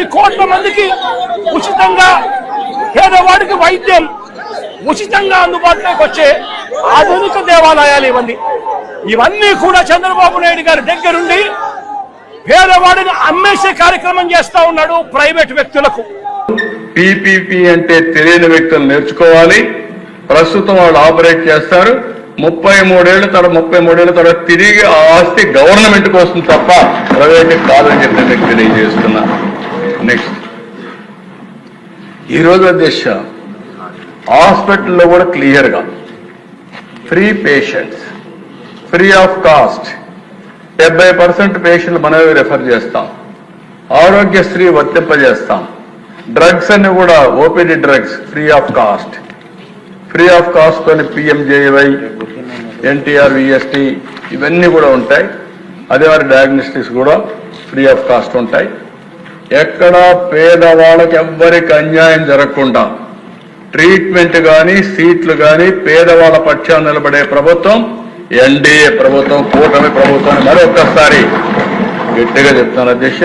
కొన్ని కోట్ల మందికి ఉచితంగా పేదవాడికి వైద్యం ఉచితంగా అందుబాటులోకి వచ్చే ఆధునిక దేవాలయాలు ఇవన్నీ కూడా చంద్రబాబు నాయుడు గారి దగ్గరుండి పేదవాడిని అమ్మేసే కార్యక్రమం చేస్తా ఉన్నాడు ప్రైవేట్ వ్యక్తులకు. పీపీపీ అంటే తెలియని వ్యక్తులు నేర్చుకోవాలి. ప్రస్తుతం వాళ్ళు ఆపరేట్ చేస్తారు. 33 ఏళ్ల తర్వాత తిరిగి ఆ ఆస్తి గవర్నమెంట్కి వస్తుంది తప్ప ప్రైవేట్కి కాదని చెప్పి మీకు తెలియజేస్తున్నా. నెక్స్ట్, ఈరోజు అధ్యక్ష హాస్పిటల్లో కూడా క్లియర్గా free patients, free of cost 70% పేషెంట్లు మనమే రెఫర్ చేస్తాం. ఆరోగ్యశ్రీ వర్తింపజేస్తాం. డ్రగ్స్ అన్ని కూడా OPD drugs free of cost తోని PMJY, NTR, VST ఇవన్నీ కూడా ఉంటాయి. అదే వారి డయాగ్నోస్టిక్స్ కూడా ఫ్రీ ఆఫ్ కాస్ట్ ఉంటాయి. ఎక్కడ పేదవాళ్ళకి ఎవ్వరికి అన్యాయం జరగకుండా ట్రీట్మెంట్ కానీ సీట్లు కానీ పేదవాళ్ళ పక్షాన్ని నిలబడే ప్రభుత్వం NDA ప్రభుత్వం, కూటమి ప్రభుత్వం మరొకసారి గట్టిగా చెప్తాను అధ్యక్ష.